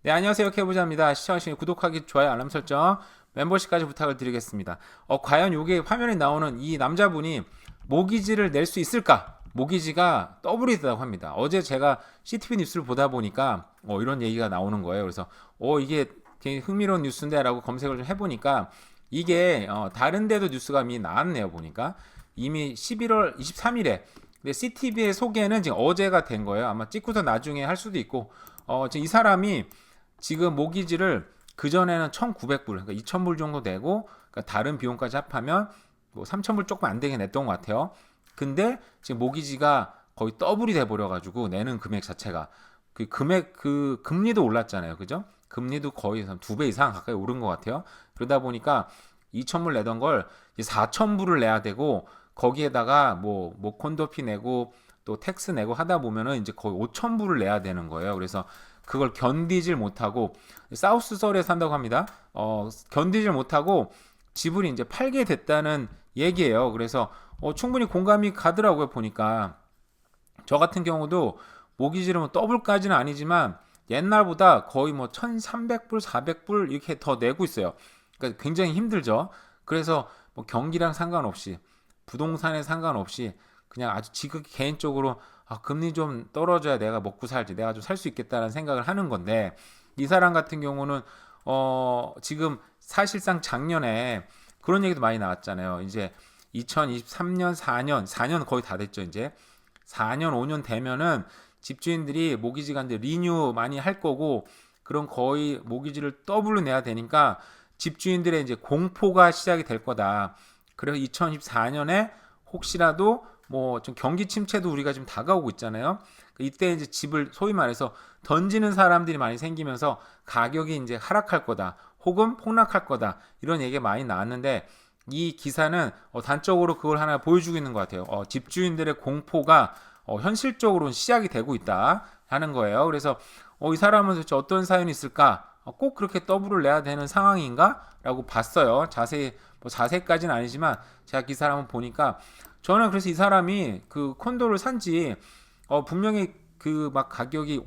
네, 안녕하세요. 케이블자입니다. 시청하시니 구독하기, 좋아요, 알람 설정, 멤버십까지 부탁을 드리겠습니다. 과연 요게 화면에 나오는 이 남자분이 모기지를 낼 수 있을까? 모기지가 더블이 된다고 합니다. 어제 제가 CTV 뉴스를 보다 보니까 이런 얘기가 나오는 거예요. 그래서 이게 굉장히 흥미로운 뉴스인데 라고 검색을 좀 해보니까 이게 다른 데도 뉴스가 이미 나왔네요. 보니까 이미 11월 23일에 근데 CTV의 소개는 지금 어제가 된 거예요. 아마 찍고서 나중에 할 수도 있고 지금 이 사람이 지금 모기지를 그전에는 1,900불, 그러니까 2,000불 정도 내고, 그러니까 다른 비용까지 합하면 뭐 3,000불 조금 안 되게 냈던 것 같아요. 근데 지금 모기지가 거의 더블이 돼버려가지고 내는 금액 자체가 그 금액 그 금리도 올랐잖아요, 그죠? 금리도 거의 한 2배 이상 가까이 오른 것 같아요. 그러다 보니까 2,000불 내던 걸 4,000불을 내야 되고 거기에다가 뭐 콘도피 내고 또 텍스 내고 하다 보면은 이제 거의 5,000불을 내야 되는 거예요. 그래서 그걸 견디질 못하고 사우스서울에 산다고 합니다. 견디질 못하고 집을 이제 팔게 됐다는 얘기예요. 그래서 충분히 공감이 가더라고요. 보니까 저 같은 경우도 모기지를 뭐 더블까지는 아니지만 옛날보다 거의 뭐 1,300불, 400불 이렇게 더 내고 있어요. 그러니까 굉장히 힘들죠. 그래서 뭐 경기랑 상관없이 부동산에 상관없이 그냥 아주 지극히 개인적으로 금리 좀 떨어져야 내가 먹고 살지, 내가 좀 살 수 있겠다는 생각을 하는 건데 이 사람 같은 경우는 지금 사실상 작년에 그런 얘기도 많이 나왔잖아요. 이제 2023년 4년 거의 다 됐죠. 이제 4년 5년 되면은 집주인들이 모기지 간데 리뉴 많이 할 거고 그럼 거의 모기지를 더블로 내야 되니까 집주인들의 이제 공포가 시작이 될 거다. 그래서 2024년에 혹시라도 뭐 좀 경기 침체도 우리가 지금 다가오고 있잖아요. 이때 이제 집을 소위 말해서 던지는 사람들이 많이 생기면서 가격이 이제 하락할 거다. 혹은 폭락할 거다. 이런 얘기가 많이 나왔는데 이 기사는 단적으로 그걸 하나 보여주고 있는 것 같아요. 집주인들의 공포가 현실적으로 시작이 되고 있다 하는 거예요. 그래서 이 사람은 도대체 어떤 사연이 있을까? 꼭 그렇게 더블을 내야 되는 상황인가? 라고 봤어요. 자세까지는 아니지만 제가 기사를 한번 보니까 저는 그래서 이 사람이 그 콘도를 산지 분명히 그 막 가격이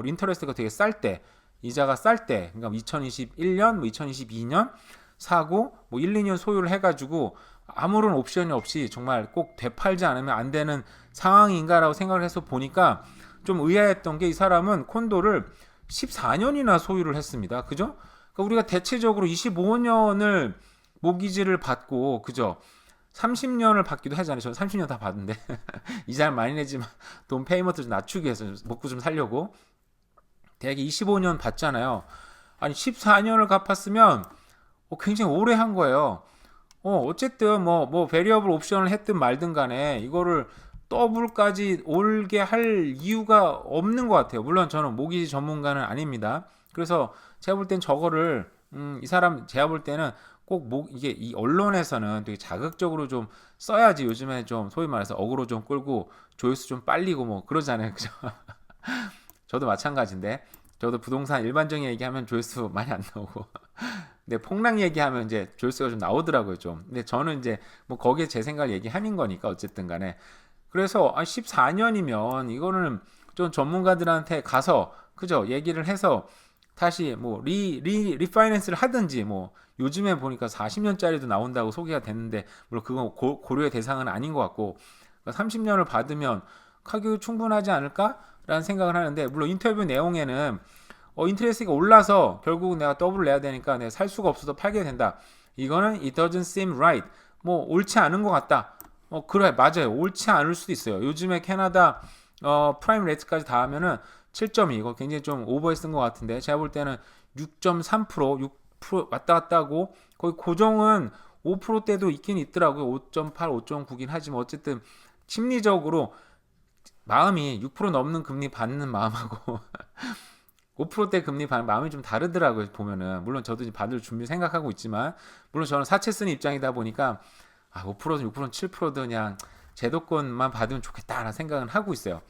인터레스트가 되게 쌀 때, 이자가 쌀 때, 그러니까 2021년, 뭐 2022년 사고 뭐 1, 2년 소유를 해가지고 아무런 옵션이 없이 정말 꼭 되팔지 않으면 안 되는 상황인가라고 생각을 해서 보니까 좀 의아했던 게 이 사람은 콘도를 14년이나 소유를 했습니다. 그죠? 그러니까 우리가 대체적으로 25년을 모기지를 받고 그죠? 30년을 받기도 하잖아요. 저는 30년 다 받는데 이자를 많이 내지만 돈 페이먼트 좀 낮추기 위해서 먹고 좀 살려고 대략 25년 받잖아요. 아니 14년을 갚았으면 굉장히 오래 한 거예요. 어쨌든 뭐 베리어블 옵션을 했든 말든 간에 이거를 더블까지 올게 할 이유가 없는 것 같아요. 물론 저는 모기지 전문가는 아닙니다. 그래서 제가 볼 땐 저거를 이 사람 제가 볼 때는 이게 이 언론에서는 되게 자극적으로 좀 써야지 요즘에 좀 소위 말해서 어그로 좀 끌고 조회수 좀 빨리고 뭐 그러잖아요. 그죠? 저도 마찬가지인데 저도 부동산 일반적인 얘기하면 조회수 많이 안 나오고 근데 폭락 얘기하면 이제 조회수가 좀 나오더라고요 좀. 근데 저는 이제 뭐 거기에 제 생각을 얘기하는 거니까 어쨌든 간에 그래서 14년이면 이거는 좀 전문가들한테 가서 그죠 얘기를 해서 다시 뭐 리파이낸스를 하든지 뭐 요즘에 보니까 40년짜리도 나온다고 소개가 됐는데 물론 그건 고려의 대상은 아닌 것 같고 30년을 받으면 가격이 충분하지 않을까라는 생각을 하는데 물론 인터뷰 내용에는 인트레스가 올라서 결국 내가 더블을 내야 되니까 내가 살 수가 없어서 팔게 된다. 이거는 it doesn't seem right. 뭐 옳지 않은 것 같다. 그래 맞아요. 옳지 않을 수도 있어요. 요즘에 캐나다 프라임 레이트까지 다 하면은 7.2 이거 굉장히 좀 오버에 쓴 것 같은데 제가 볼 때는 6.3% 6% 왔다 갔다 하고 거의 고정은 5%대도 있긴 있더라고요. 5.8, 5.9긴 하지만 어쨌든 심리적으로 마음이 6% 넘는 금리 받는 마음하고 5%대 금리 받는 마음이 좀 다르더라고요. 보면은 물론 저도 이제 받을 준비 생각하고 있지만 물론 저는 사채 쓰는 입장이다 보니까 5%든 6%든 7%든 그냥 제도권만 받으면 좋겠다라는 생각은 하고 있어요.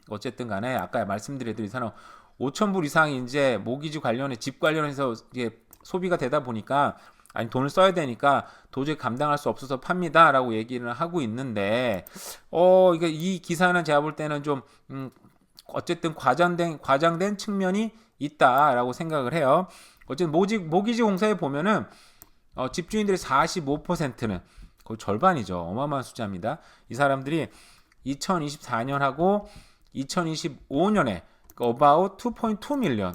어쨌든 간에 아까 말씀드린 사람 5,000불 이상이 이제 모기지 관련해 집 관련해서 이게 소비가 되다 보니까 아니 돈을 써야 되니까 도저히 감당할 수 없어서 팝니다라고 얘기를 하고 있는데 이게 이 기사는 제가 볼 때는 좀 어쨌든 과장된 측면이 있다라고 생각을 해요. 어쨌든 모기지 공사에 보면은 집주인들의 45%는 거의 절반이죠. 어마어마한 숫자입니다. 이 사람들이 2024년하고 2025년에 about 2.2 밀리언.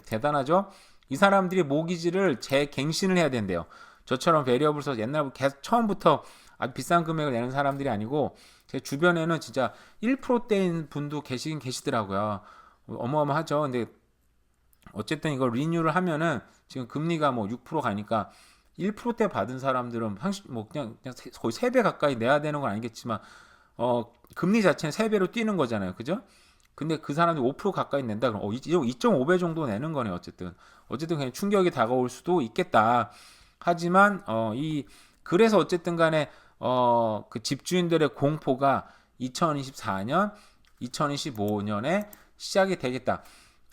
대단하죠? 이 사람들이 모기지를 재갱신을 해야 된대요. 저처럼 베리어블 서 옛날부터 계속 처음부터 아주 비싼 금액을 내는 사람들이 아니고 제 주변에는 진짜 1%대인 분도 계시긴 계시더라고요. 어마어마하죠. 근데 어쨌든 이걸 리뉴를 하면은 지금 금리가 뭐 6% 가니까 1%대 받은 사람들은 뭐 그냥 거의 3배 가까이 내야 되는 건 아니겠지만 금리 자체는 3배로 뛰는 거잖아요. 그죠? 근데 그 사람들이 5% 가까이 낸다 그러면 2.5배 정도 내는 거네. 어쨌든 그냥 충격이 다가올 수도 있겠다. 하지만 그래서 어쨌든 간에 그 집주인들의 공포가 2024년, 2025년에 시작이 되겠다.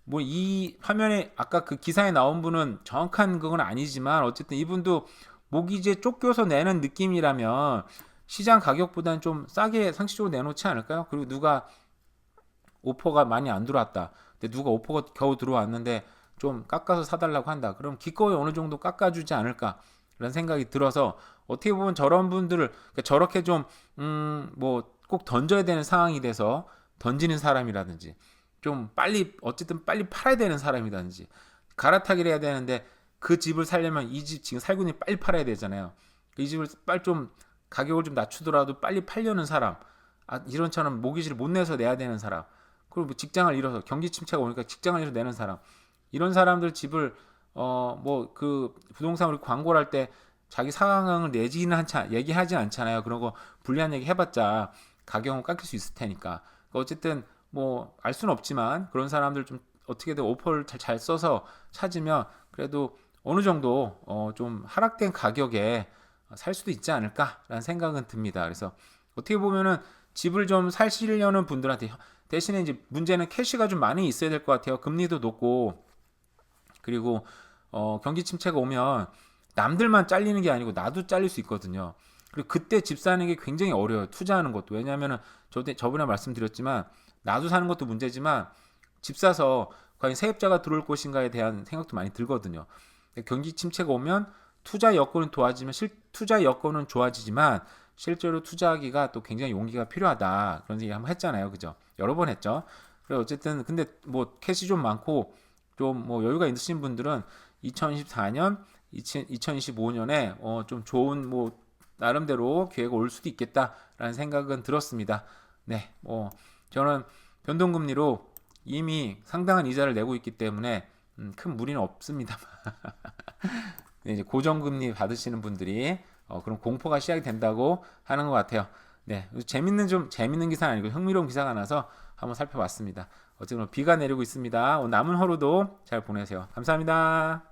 뭐 이 화면에 아까 그 기사에 나온 분은 정확한 그건 아니지만 어쨌든 이분도 모기지에 쫓겨서 내는 느낌이라면 시장 가격보다는 좀 싸게 상식적으로 내놓지 않을까요? 그리고 누가 오퍼가 많이 안 들어왔다. 근데 누가 오퍼가 겨우 들어왔는데 좀 깎아서 사달라고 한다. 그럼 기꺼이 어느 정도 깎아주지 않을까? 라는 생각이 들어서 어떻게 보면 저런 분들을 그러니까 저렇게 좀 뭐 꼭 던져야 되는 상황이 돼서 던지는 사람이라든지 좀 빨리 어쨌든 빨리 팔아야 되는 사람이라든지 갈아타기를 해야 되는데 그 집을 살려면 이 집 지금 살고 있는 빨리 팔아야 되잖아요. 이 집을 빨리 좀 가격을 좀 낮추더라도 빨리 팔려는 사람, 이런처럼 모기지를 못 내서 내야 되는 사람, 그리고 뭐 직장을 잃어서 경기 침체가 오니까 직장을 잃어서 내는 사람, 이런 사람들 집을 뭐 그 부동산 우리 광고를 할 때 자기 상황을 내지는 얘기하진 않잖아요. 그런 거 불리한 얘기 해봤자 가격은 깎일 수 있을 테니까. 그러니까 어쨌든 뭐 알 수는 없지만 그런 사람들 좀 어떻게든 오퍼를 잘 써서 찾으면 그래도 어느 정도 좀 하락된 가격에 살 수도 있지 않을까라는 생각은 듭니다. 그래서 어떻게 보면은 집을 좀 사시려는 분들한테 대신에 이제 문제는 캐시가 좀 많이 있어야 될 것 같아요. 금리도 높고 그리고 경기 침체가 오면 남들만 잘리는 게 아니고 나도 잘릴 수 있거든요. 그리고 그때 집 사는 게 굉장히 어려워요. 투자하는 것도. 왜냐하면은 저번에 말씀드렸지만 나도 사는 것도 문제지만 집 사서 과연 세입자가 들어올 것인가에 대한 생각도 많이 들거든요. 경기 침체가 오면 투자 여건은 투자 여건은 좋아지지만 실제로 투자하기가 또 굉장히 용기가 필요하다. 그런 얘기 한번 했잖아요. 그죠? 여러 번 했죠. 그래 어쨌든 근데 뭐 캐시 좀 많고 좀 뭐 여유가 있으신 분들은 2024년, 2025년에 좀 좋은 뭐 나름대로 기회가 올 수도 있겠다라는 생각은 들었습니다. 네, 저는 변동금리로 이미 상당한 이자를 내고 있기 때문에 큰 무리는 없습니다. 네, 이제 고정금리 받으시는 분들이 그런 공포가 시작이 된다고 하는 것 같아요. 네, 재밌는 기사는 아니고 흥미로운 기사가 나서 한번 살펴봤습니다. 어쨌든 비가 내리고 있습니다. 남은 하루도 잘 보내세요. 감사합니다.